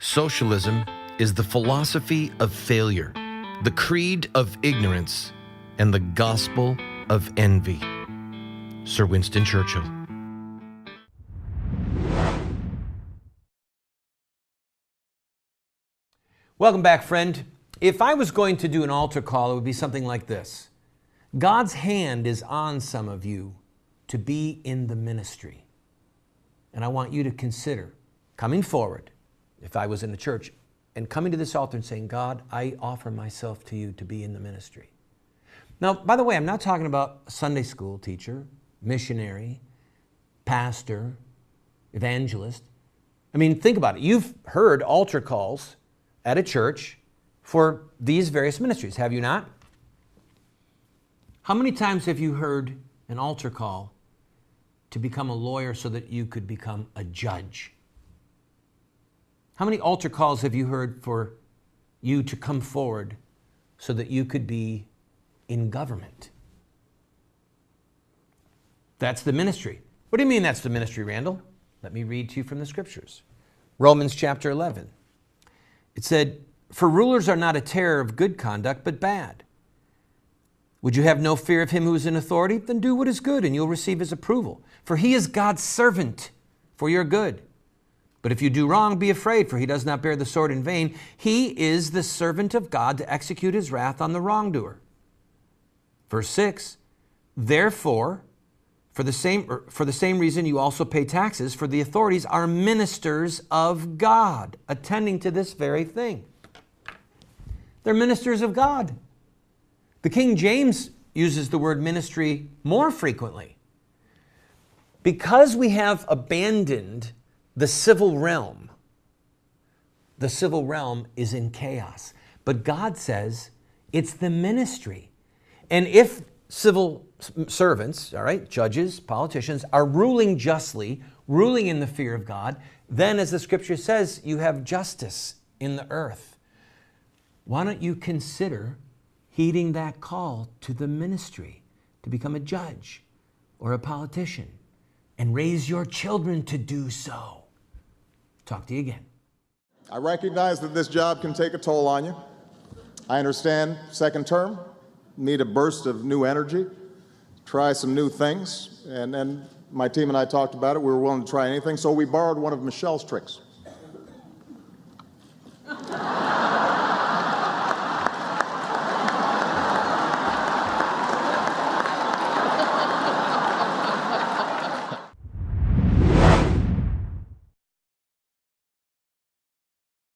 Socialism is the philosophy of failure, the creed of ignorance, and the gospel of envy. Sir Winston Churchill. Welcome back, friend. If I was going to do an altar call, it would be something like this. God's hand is on some of you to be in the ministry. And I want you to consider coming forward, if I was in a church, and coming to this altar and saying, God, I offer myself to you to be in the ministry. Now, by the way, I'm not talking about a Sunday school teacher, missionary, pastor, evangelist. I mean, think about it. You've heard altar calls at a church for these various ministries, have you not? How many times have you heard an altar call to become a lawyer so that you could become a judge? How many altar calls have you heard for you to come forward so that you could be in government? That's the ministry. What do you mean that's the ministry, Randall? Let me read to you from the scriptures. Romans chapter 11. It said, "For rulers are not a terror of good conduct, but bad. Would you have no fear of him who is in authority? Then do what is good, and you'll receive his approval. For he is God's servant for your good. But if you do wrong, be afraid, for he does not bear the sword in vain. He is the servant of God to execute his wrath on the wrongdoer." Verse 6, "Therefore, for the same reason you also pay taxes, for the authorities are ministers of God, attending to this very thing." They're ministers of God. The King James uses the word ministry more frequently. Because we have abandoned the civil realm is in chaos. But God says it's the ministry. And if civil servants, all right, judges, politicians, are ruling justly, ruling in the fear of God, then as the scripture says, you have justice in the earth. Why don't you consider heeding that call to the ministry to become a judge or a politician and raise your children to do so? Talk to you again. I recognize that this job can take a toll on you. I understand second term, need a burst of new energy, try some new things, and my team and I talked about it. We were willing to try anything, so we borrowed one of Michelle's tricks.